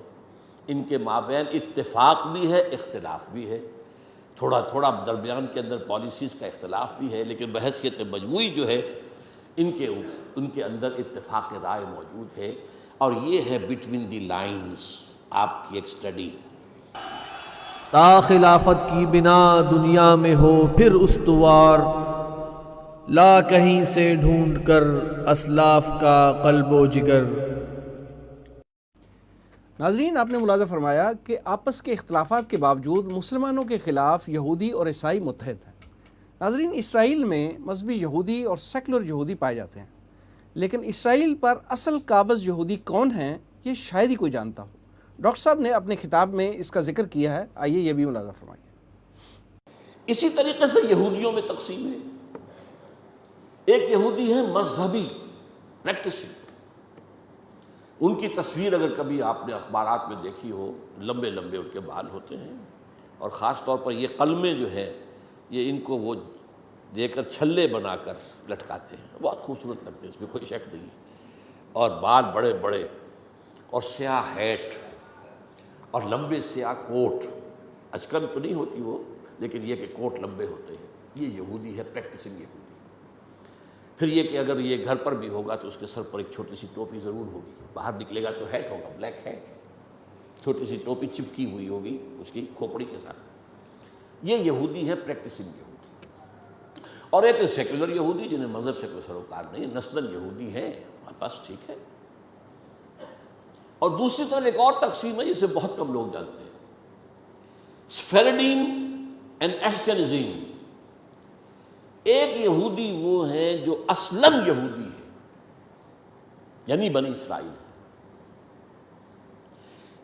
ان کے مابین اتفاق بھی ہے، اختلاف بھی ہے، تھوڑا تھوڑا درمیان کے اندر پالیسیز کا اختلاف بھی ہے، لیکن بحیثیت مجموعی جو ہے ان کے اندر اتفاق رائے موجود ہے. اور یہ ہے بٹوین دی لائنز آپ کی ایک سٹڈی. تا خلافت کی بنا دنیا میں ہو پھر استوار، لا کہیں سے ڈھونڈ کر اسلاف کا قلب و جگر. ناظرین، آپ نے ملاحظہ فرمایا کہ آپس کے اختلافات کے باوجود مسلمانوں کے خلاف یہودی اور عیسائی متحد ہیں. ناظرین، اسرائیل میں مذہبی یہودی اور سیکولر یہودی پائے جاتے ہیں، لیکن اسرائیل پر اصل قابض یہودی کون ہیں یہ شاید ہی کوئی جانتا ہو. ڈاکٹر صاحب نے اپنے خطاب میں اس کا ذکر کیا ہے، آئیے یہ بھی ملاحظہ فرمائیے. اسی طریقے سے یہودیوں میں تقسیم ہے. ایک یہودی ہے مذہبی، پریکٹسنگ. ان کی تصویر اگر کبھی آپ نے اخبارات میں دیکھی ہو، لمبے لمبے ان کے بال ہوتے ہیں، اور خاص طور پر یہ قلمیں جو ہے یہ ان کو وہ دے کر چھلے بنا کر لٹکاتے ہیں، بہت خوبصورت لگتے ہیں، اس میں کوئی شک نہیں. اور بال بڑے بڑے، اور سیاہ ہیٹ، اور لمبے سیاہ کوٹ. اچکن تو نہیں ہوتی وہ، لیکن یہ کہ کوٹ لمبے ہوتے ہیں. یہ یہودی ہے، پریکٹسنگ یہودی. پھر یہ کہ اگر یہ گھر پر بھی ہوگا تو اس کے سر پر ایک چھوٹی سی ٹوپی ضرور ہوگی، باہر نکلے گا تو ہیٹ ہوگا، بلیک ہیٹ، چھوٹی سی ٹوپی چپکی ہوئی ہوگی اس کی کھوپڑی کے ساتھ۔ یہ یہودی ہے، پریکٹسنگ یہودی۔ اور ایک سیکولر یہودی جنہیں مذہب سے کوئی سروکار نہیں، نسلاً یہودی ہیں، بس ٹھیک ہے۔ اور دوسری طرف ایک اور تقسیم ہے جسے بہت کم لوگ جانتے ہیں، سفیرڈین اینڈ ایشکنزیم۔ ایک یہودی وہ ہیں جو اصلاً یہودی ہے، یعنی بنی اسرائیل،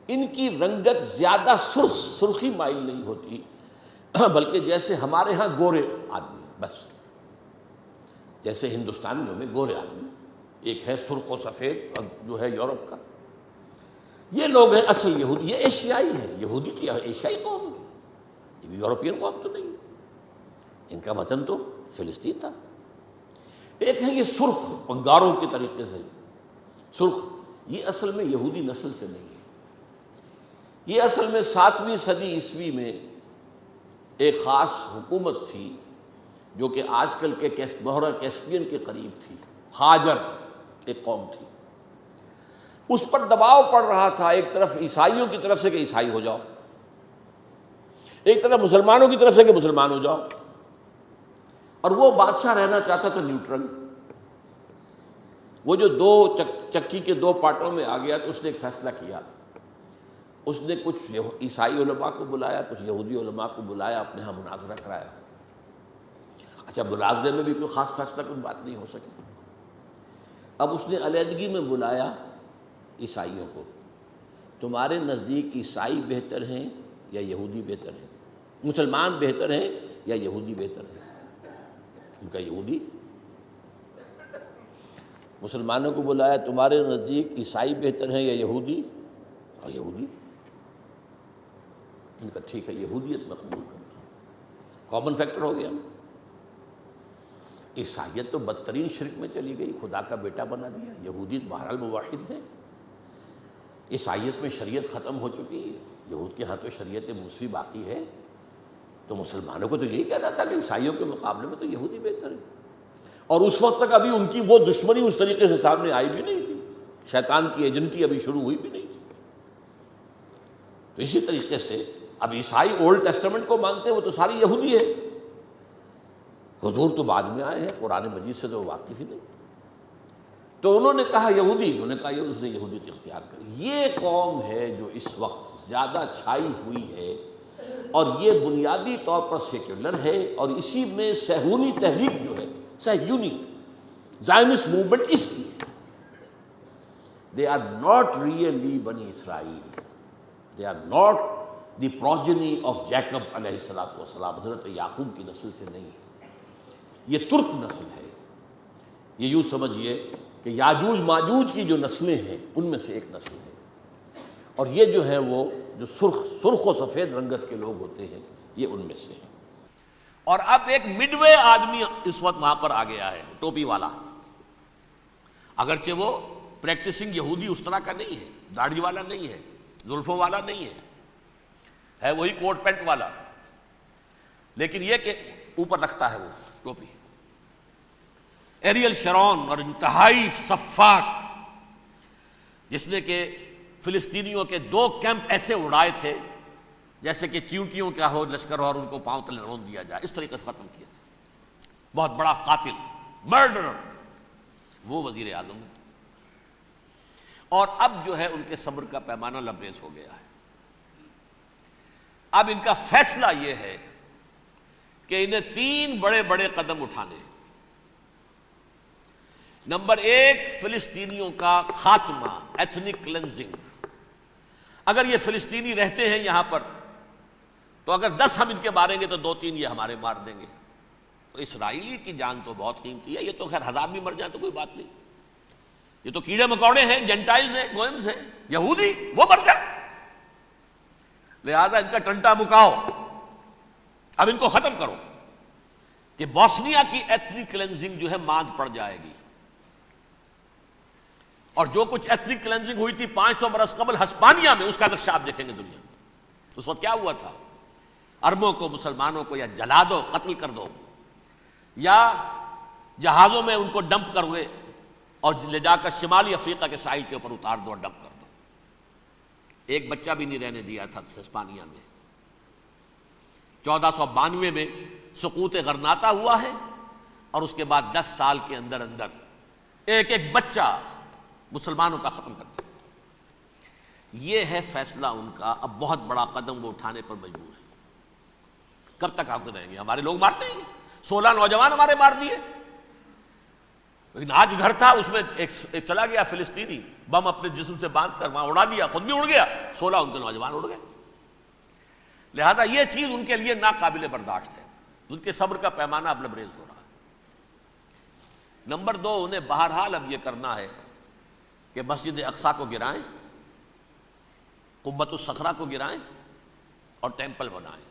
ان کی رنگت زیادہ سرخی مائل نہیں ہوتی، بلکہ جیسے ہمارے ہاں گورے آدمی، بس جیسے ہندوستانیوں میں گورے آدمی، ایک ہے سرخ و سفید جو ہے یورپ کا، یہ لوگ ہیں اصل یہودی۔ یہ ایشیائی ہیں، یہودی تو ایشیائی قوم ہے، یہ یورپین قوم تو نہیں ہے، ان کا وطن تو فلسطین تھا۔ ایک ہے یہ سرخ، انگاروں کے طریقے سے سرخ، یہ اصل میں یہودی نسل سے نہیں ہے، یہ اصل میں 7ویں صدی عیسوی میں ایک خاص حکومت تھی جو کہ آج کل کے بحیرہ کیسپین کے قریب تھی، ہاجر ایک قوم تھی، اس پر دباؤ پڑ رہا تھا ایک طرف عیسائیوں کی طرف سے کہ عیسائی ہو جاؤ، ایک طرف مسلمانوں کی طرف سے کہ مسلمان ہو جاؤ، اور وہ بادشاہ رہنا چاہتا تھا نیوٹرل۔ وہ جو دو چکی کے دو پارٹوں میں آ گیا تو اس نے ایک فیصلہ کیا، اس نے کچھ عیسائی علماء کو بلایا، کچھ یہودی علماء کو بلایا، اپنے ہاں مناظرہ کرایا۔ اچھا، مناظرے میں بھی کوئی خاص فیصلہ کوئی بات نہیں ہو سکی، اب اس نے علیحدگی میں بلایا عیسائیوں کو، تمہارے نزدیک عیسائی بہتر ہیں یا یہودی بہتر ہیں؟ مسلمان بہتر ہیں یا یہودی بہتر ہیں؟ ان کا یہودی۔ مسلمانوں کو بلایا، تمہارے نزدیک عیسائی بہتر ہیں یا یہودی؟ اور یہودی۔ ان کا ٹھیک ہے، یہودیت میں قبول کرتا ہوں، کامن فیکٹر ہو گیا۔ عیسائیت تو بدترین شرک میں چلی گئی، خدا کا بیٹا بنا دیا، یہودی بہرحال موحد ہے، عیسائیت میں شریعت ختم ہو چکی ہے، یہود کے ہاں تو شریعت موسوی باقی ہے، تو مسلمانوں کو تو یہی کہنا تھا کہ عیسائیوں کے مقابلے میں تو یہودی بہتر ہے۔ اور اس وقت تک ابھی ان کی وہ دشمنی اس طریقے سے سامنے آئی بھی نہیں تھی، شیطان کی ایجنٹی ابھی شروع ہوئی بھی نہیں تھی۔ تو اسی طریقے سے اب عیسائی اولڈ ٹیسٹمنٹ کو مانتے ہیں، وہ تو ساری یہودی ہے، حضور تو بعد میں آئے ہیں، قرآن مجید سے تو وہ واقف ہی نہیں۔ تو انہوں نے کہا یہودی، انہوں نے کہا یہ، اس نے یہودیت اختیار کری۔ یہ قوم ہے جو اس وقت زیادہ چھائی ہوئی ہے، اور یہ بنیادی طور پر سیکولر ہے، اور اسی میں صہیونی تحریک جو ہے، صہیونی زائنسٹ موومنٹ اس کی ہے۔ They are not really بنی اسرائیل، they are not the progeny of Jacob علیہ السلام، حضرت یعقوب کی نسل سے نہیں ہے، یہ ترک نسل ہے۔ یہ یوں سمجھیے کہ یاجوج ماجوج کی جو نسلیں ہیں ان میں سے ایک نسل ہے، اور یہ جو ہے وہ جو سرخ و سفید رنگت کے لوگ ہوتے ہیں یہ ان میں سے ہیں۔ اور اب ایک مڈ وے آدمی اس وقت وہاں پر آ گیا ہے، ٹوپی والا، اگرچہ وہ پریکٹسنگ یہودی اس طرح کا نہیں ہے، داڑھی والا نہیں ہے، زلفوں والا نہیں ہے وہی کوٹ پینٹ والا، لیکن یہ کہ اوپر رکھتا ہے وہ ٹوپی۔ ایریل شرون اور انتہائی سفاک، جس نے کہ فلسطینیوں کے 2 کیمپ ایسے اڑائے تھے جیسے کہ چیونٹیوں کا ہو لشکر ہو اور ان کو پاؤں تلے رون دیا جائے، اس طریقے سے ختم کیا تھا، بہت بڑا قاتل، مرڈرر، وہ وزیر اعظم ہے۔ اور اب جو ہے ان کے صبر کا پیمانہ لبریز ہو گیا ہے۔ اب ان کا فیصلہ یہ ہے کہ انہیں 3 بڑے بڑے قدم اٹھانے ہیں۔ نمبر 1، فلسطینیوں کا خاتمہ، ایتھنک کلینزنگ۔ اگر یہ فلسطینی رہتے ہیں یہاں پر تو اگر 10 ہم ان کے ماریں گے تو 2-3 یہ ہمارے مار دیں گے، تو اسرائیلی کی جان تو بہت قیمتی ہے، یہ تو خیر 1000 بھی مر جائیں تو کوئی بات نہیں، یہ تو کیڑے مکوڑے ہیں، جینٹائلز ہیں، گوئمز ہیں، یہودی وہ مر جائیں، لہذا ان کا ٹنٹا بکاؤ، اب ان کو ختم کرو، کہ بوسنیا کی ایتھنک کلینزنگ جو ہے ماند پڑ جائے گی۔ اور جو کچھ ایتھنک کلینزنگ ہوئی تھی 500 برس قبل ہسپانیہ میں، اس کا نقشہ آپ دیکھیں گے دنیا میں، اس وقت کیا ہوا تھا؟ عربوں کو، مسلمانوں کو یا جلا دو، قتل کر دو، یا جہازوں میں ان کو ڈمپ کر ہوئے اور لے جا کر شمالی افریقہ کے ساحل کے اوپر اتار دو اور ڈمپ کر دو. ایک بچہ بھی نہیں رہنے دیا تھا ہسپانیہ میں. 1492 میں سقوط غرناطہ ہوا ہے اور اس کے بعد 10 سال کے اندر اندر ایک ایک بچہ مسلمانوں کا ختم کر دیا. یہ ہے فیصلہ ان کا. اب بہت بڑا قدم وہ اٹھانے پر مجبور ہے. کب تک آپ رہیں گے؟ ہمارے لوگ مارتے ہیں. 16 نوجوان ہمارے مار دیے. لیکن آج گھر تھا اس میں ایک چلا گیا فلسطینی، بم اپنے جسم سے باندھ کر وہاں اڑا دیا، خود بھی اڑ گیا، 16 ان کے نوجوان اڑ گئے. لہذا یہ چیز ان کے لیے ناقابل برداشت ہے. ان کے صبر کا پیمانہ اب لبریز ہو رہا ہے. نمبر 2، انہیں بہرحال اب یہ کرنا ہے کہ مسجد اقصیٰ کو گرائیں، قبۃ الصخرہ کو گرائیں اور ٹیمپل بنائیں.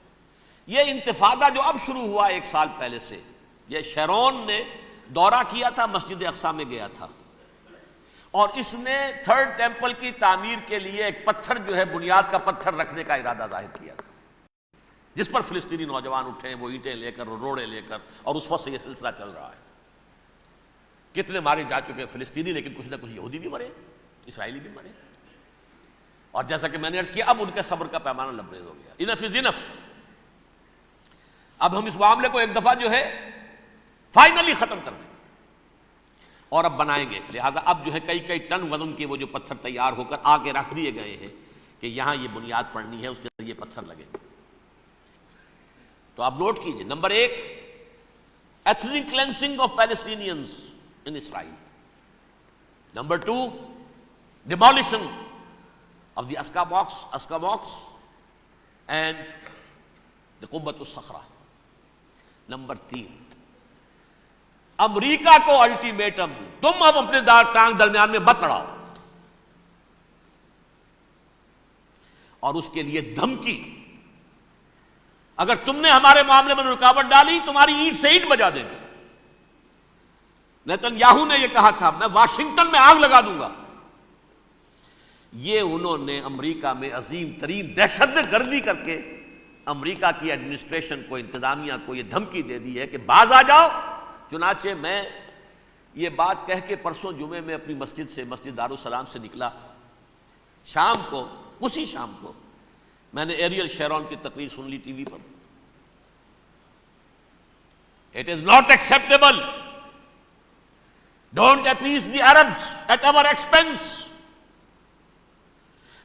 یہ انتفاضہ جو اب شروع ہوا 1 سال پہلے سے، یہ شیرون نے دورہ کیا تھا، مسجد اقصیٰ میں گیا تھا اور اس نے 3rd ٹیمپل کی تعمیر کے لیے ایک پتھر جو ہے بنیاد کا پتھر رکھنے کا ارادہ ظاہر کیا تھا، جس پر فلسطینی نوجوان اٹھے، وہ اینٹیں لے کر، روڑے لے کر، اور اس وقت سے یہ سلسلہ چل رہا ہے. کتنے مارے جا چکے فلسطینی، لیکن کچھ نہ کچھ یہودی بھی مرے، اسرائیلی بھی مرے. اور جیسا کہ میں نے عرض کیا، اب ان کے صبر کا پیمانہ لبریز ہو گیا. انف از انف. اب ہم اس معاملے کو ایک دفعہ جو ہے فائنلی ختم کر دیں اور اب بنائیں گے. لہذا اب جو ہے کئی ٹن وزن کے وہ جو پتھر تیار ہو کر آگے رکھ دیے گئے ہیں کہ یہاں یہ بنیاد پڑنی ہے، اس کے اندر یہ پتھر لگے. تو آپ نوٹ کیجئے. Number 1، ethnic cleansing of Palestinians in Israel. Number 2، demolition of the Aqsa mosque and the Qubbat al-Sakhra. Number 3، امریکہ کو الٹیمیٹم، تم اب اپنے ٹانگ درمیان میں مت لڑاؤ. اور اس کے لیے دھمکی، اگر تم نے ہمارے معاملے میں رکاوٹ ڈالی تمہاری اینٹ سے اینٹ بجا دیں گے. نیتن یاہو نے یہ کہا تھا، میں واشنگٹن میں آگ لگا دوں گا. یہ انہوں نے امریکہ میں عظیم ترین دہشت گردی کر کے امریکہ کی ایڈمنسٹریشن کو، انتظامیہ کو یہ دھمکی دے دی ہے کہ باز آ جاؤ. چنانچہ میں یہ بات کہہ کے پرسوں جمعے میں اپنی مسجد سے، مسجد دارالسلام سے نکلا. شام کو، اسی شام کو میں نے ایریل شیرون کی تقریر سن لی T V per. It is not acceptable. Don't appease the Arabs at our expense.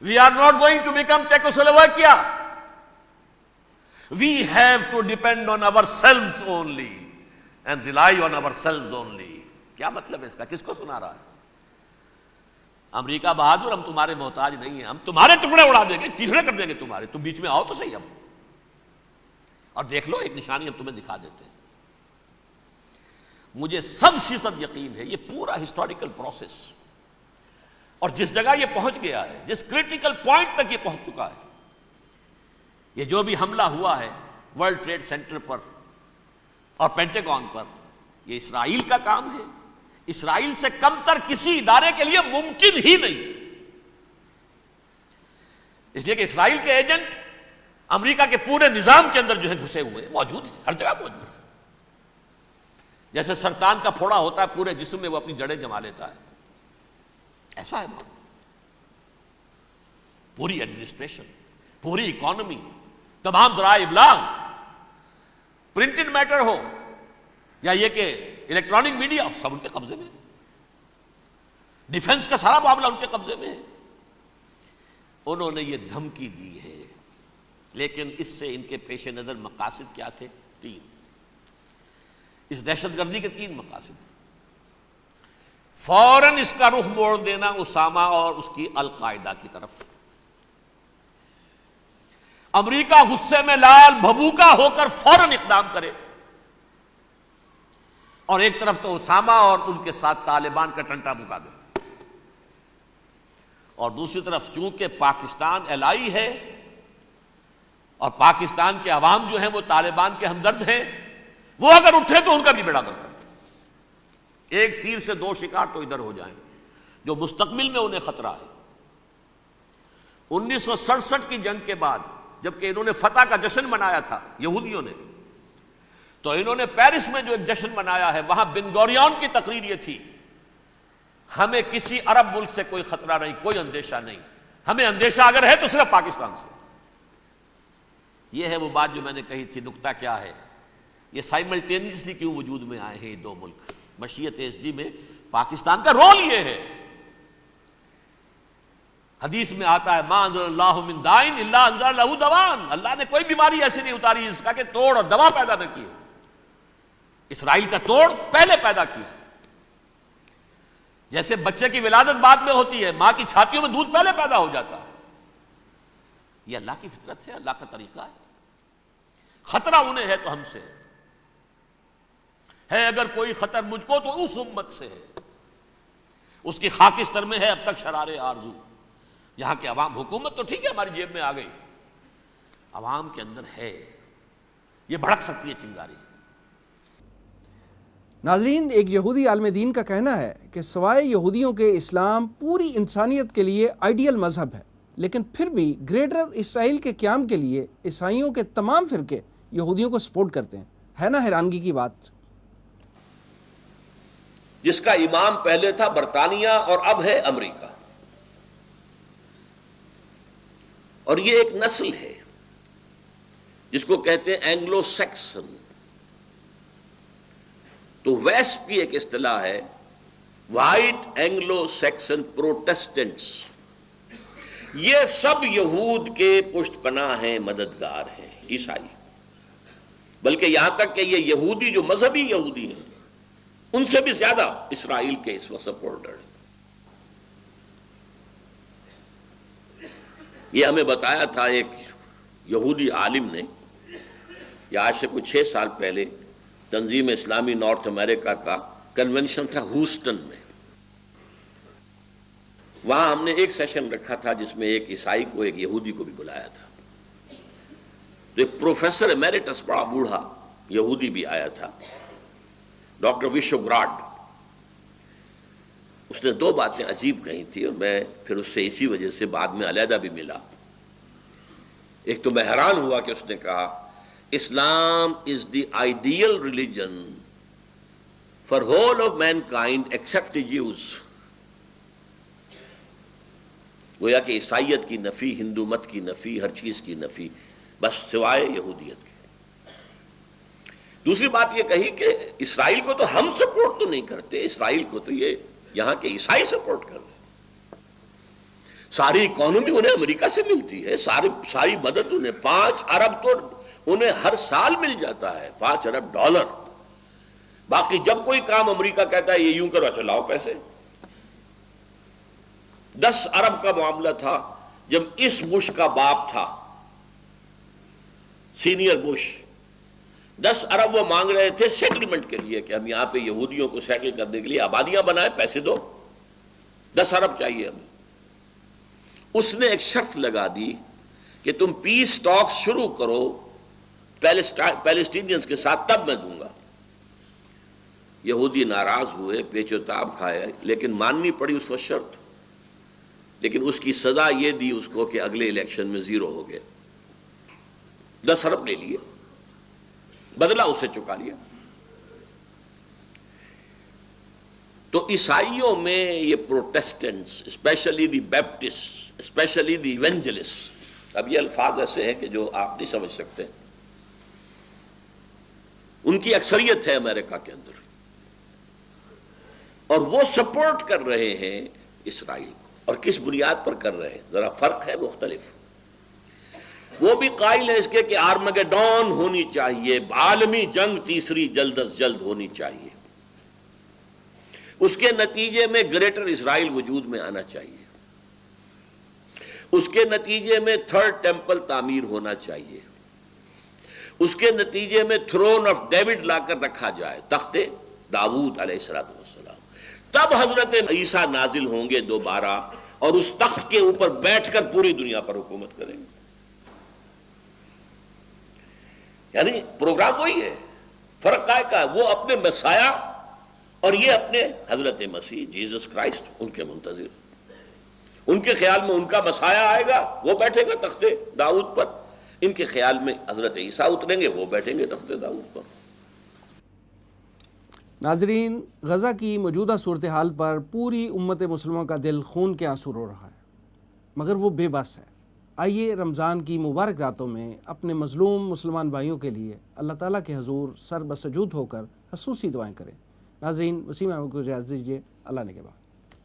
We are not going to become Czechoslovakia. We have to depend on ourselves only and rely on ourselves only. کیا مطلب ہے اس کا؟ کس کو سنا رہا ہے؟ امریکہ بہادر، ہم تمہارے محتاج نہیں ہیں، ہم تمہارے ٹکڑے اڑا دیں گے، تیسرے کر دیں گے تمہارے. تم بیچ میں آؤ تو صحیح. اب اور دیکھ لو، ایک نشانی ہم تمہیں دکھا دیتے ہیں. مجھے 100% یقین ہے یہ پورا ہسٹوریکل پروسیس، اور جس جگہ یہ پہنچ گیا ہے، جس کریٹیکل پوائنٹ تک یہ پہنچ چکا ہے، یہ جو بھی حملہ ہوا ہے ورلڈ ٹریڈ سینٹر پر اور پینٹاگون پر، یہ اسرائیل کا کام ہے. اسرائیل سے کم تر کسی ادارے کے لیے ممکن ہی نہیں، اس لیے کہ اسرائیل کے ایجنٹ امریکہ کے پورے نظام کے اندر جو ہے گھسے ہوئے ہیں، موجود ہیں، ہر جگہ موجود ہیں. جیسے سرطان کا پھوڑا ہوتا ہے پورے جسم میں وہ اپنی جڑیں جما لیتا ہے، ایسا ہے. پوری ایڈمنسٹریشن، پوری اکانومی، تمام ذرائع ابلاغ، پرنٹڈ میٹر ہو یا یہ کہ الیکٹرانک میڈیا، سب ان کے قبضے میں. ڈیفنس کا سارا معاملہ ان کے قبضے میں ہے. انہوں نے یہ دھمکی دی ہے، لیکن اس سے ان کے پیش نظر مقاصد کیا تھے؟ 3. اس دہشت گردی کے 3 مقاصد. فوراً اس کا رخ موڑ دینا اسامہ اور اس کی القاعدہ کی طرف. امریکہ غصے میں لال بھبوکا ہو کر فوراً اقدام کرے، اور ایک طرف تو اسامہ اور ان کے ساتھ طالبان کا ٹنٹا مکا دے، اور دوسری طرف چونکہ پاکستان الائی ہے اور پاکستان کے عوام جو ہیں وہ طالبان کے ہمدرد ہیں، وہ اگر اٹھے تو ان کا بھی بیڑا گرک کرتے. ایک تیر سے 2 شکار تو ادھر ہو جائیں، جو مستقبل میں انہیں خطرہ ہے. 1967 کی جنگ کے بعد جبکہ انہوں نے فتح کا جشن منایا تھا یہودیوں نے، تو انہوں نے پیرس میں جو ایک جشن منایا ہے، وہاں بن گوریون کی تقریر یہ تھی، ہمیں کسی عرب ملک سے کوئی خطرہ نہیں، کوئی اندیشہ نہیں، ہمیں اندیشہ اگر ہے تو صرف پاکستان سے۔ یہ ہے وہ بات جو میں نے کہی تھی۔ نکتہ کیا ہے؟ یہ سائملٹینیسلی کیوں وجود میں آئے ہیں یہ دو ملک؟ مشیت ایس میں پاکستان کا رول یہ ہے۔ حدیث میں آتا ہے ما انزل اللہ من دائن الا انزل لہ دوان، اللہ نے کوئی بیماری ایسی نہیں اتاری اس کا کہ توڑ اور دوا پیدا نہ کی۔ اسرائیل کا توڑ پہلے پیدا کیا۔ جیسے بچے کی ولادت بعد میں ہوتی ہے، ماں کی چھاتیوں میں دودھ پہلے پیدا ہو جاتا ہے۔ یہ اللہ کی فطرت ہے، اللہ کا طریقہ ہے۔ خطرہ انہیں ہے تو ہم سے ہے، اگر کوئی خطر مجھ کو تو اس امت سے ہے۔ اس کی خاکستر میں ہے اب تک شرار آرزو۔ یہاں کے عوام، حکومت تو ٹھیک ہے ہماری جیب میں آ گئی، عوام کے اندر ہے، یہ بھڑک سکتی ہے چنگاری۔ ناظرین، ایک یہودی عالم دین کا کہنا ہے کہ سوائے یہودیوں کے اسلام پوری انسانیت کے لیے آئیڈیل مذہب ہے، لیکن پھر بھی گریٹر اسرائیل کے قیام کے لیے عیسائیوں کے تمام فرقے یہودیوں کو سپورٹ کرتے ہیں۔ ہے نا حیرانگی کی بات؟ جس کا امام پہلے تھا برطانیہ اور اب ہے امریکہ، اور یہ ایک نسل ہے جس کو کہتے ہیں اینگلو سیکسن۔ تو ویسٹ کی ایک اصطلاح ہے وائٹ اینگلو سیکسن پروٹیسٹنٹس۔ یہ سب یہود کے پشت پناہ ہیں، مددگار ہیں، عیسائی۔ بلکہ یہاں تک کہ یہ یہودی جو مذہبی یہودی ہیں ان سے بھی زیادہ اسرائیل کے اس وقت سپورٹر ہیں۔ یہ ہمیں بتایا تھا ایک یہودی عالم نے، یہ آج سے کچھ 6 سال پہلے تنظیم اسلامی نارتھ امریکہ کا کنونشن تھا ہوسٹن میں۔ وہاں ہم نے ایک سیشن رکھا تھا جس میں ایک عیسائی کو ایک یہودی کو بھی بلایا تھا۔ تو ایک پروفیسر ایمیریٹس، بڑا بوڑھا یہودی بھی آیا تھا، ڈاکٹر وشو گراڈ۔ اس نے 2 باتیں عجیب کہی تھی اور میں پھر اس سے اسی وجہ سے بعد میں علیحدہ بھی ملا۔ ایک تو میں حیران ہوا کہ اس نے کہا Islam is the ideal religion for whole of mankind except the Jews. گویا کہ عیسائیت کی نفی، ہندو مت کی نفی، ہر چیز کی نفی، بس سوائے یہودیت کے۔ دوسری بات یہ کہی کہ اسرائیل کو تو ہم سپورٹ تو نہیں کرتے، اسرائیل کو تو یہ یہاں کے عیسائی سپورٹ کر رہے ہیں۔ ساری اکانومی انہیں امریکہ سے ملتی ہے، ساری مدد انہیں 5 ارب تو انہیں ہر سال مل جاتا ہے، 5 ارب ڈالر۔ باقی جب کوئی کام امریکہ کہتا ہے یہ یوں کرو، چلاؤ پیسے۔ 10 ارب کا معاملہ تھا جب اس بش کا باپ تھا، سینئر بش، 10 ارب وہ مانگ رہے تھے سیٹلمنٹ کے لیے کہ ہم یہاں پہ یہودیوں کو سیٹل کرنے کے لیے آبادیاں بنائیں، پیسے دو، 10 ارب چاہیے ہمیں۔ اس نے ایک شرط لگا دی کہ تم پیس ٹاکس شروع کرو پیلسٹینینز کے ساتھ، تب میں دوں گا۔ یہودی ناراض ہوئے، پیچ و تاب کھائے، لیکن ماننی پڑی اس وقت شرط۔ لیکن اس کی سزا یہ دی اس کو کہ اگلے الیکشن میں 0 ہو گئے، 10 ارب لے لیے، بدلہ اسے چکا لیا۔ تو عیسائیوں میں یہ Protestants, especially the Baptist, especially the evangelist, اب یہ الفاظ ایسے ہیں کہ جو آپ نہیں سمجھ سکتے، ان کی اکثریت ہے امریکہ کے اندر، اور وہ سپورٹ کر رہے ہیں اسرائیل کو۔ اور کس بنیاد پر کر رہے ہیں؟ ذرا فرق ہے مختلف۔ وہ بھی قائل ہے اس کے کہ آرمگیڈون ہونی چاہیے، عالمی جنگ تیسری جلد از جلد ہونی چاہیے، اس کے نتیجے میں گریٹر اسرائیل وجود میں آنا چاہیے، اس کے نتیجے میں 3rd ٹیمپل تعمیر ہونا چاہیے، اس کے نتیجے میں تھرون آف ڈیوڈ لا کر رکھا جائے، تخت داؤد علیہ السلام، تب حضرت عیسیٰ نازل ہوں گے دوبارہ اور اس تخت کے اوپر بیٹھ کر پوری دنیا پر حکومت کریں گے۔ یعنی پروگرام وہی ہے، فرق کا ہے، وہ اپنے مسیح اور یہ اپنے حضرت مسیح جیسس کرائسٹ ان کے منتظر۔ ان کے خیال میں ان کا مسیح آئے گا، وہ بیٹھے گا تخت داؤد پر، ان کے خیال میں حضرت عیسیٰ اتریں گے، وہ بیٹھیں گے تخت داؤد پر۔ ناظرین، غزہ کی موجودہ صورتحال پر پوری امت مسلمہ کا دل خون کے آنسو رو رہا ہے، مگر وہ بے بس ہے۔ آئیے رمضان کی مبارک راتوں میں اپنے مظلوم مسلمان بھائیوں کے لیے اللہ تعالیٰ کے حضور سر بسجود ہو کر خصوصی دعائیں کریں۔ ناظرین، وسیم احمد کو اجازت دیجیے، اللہ نگہبان۔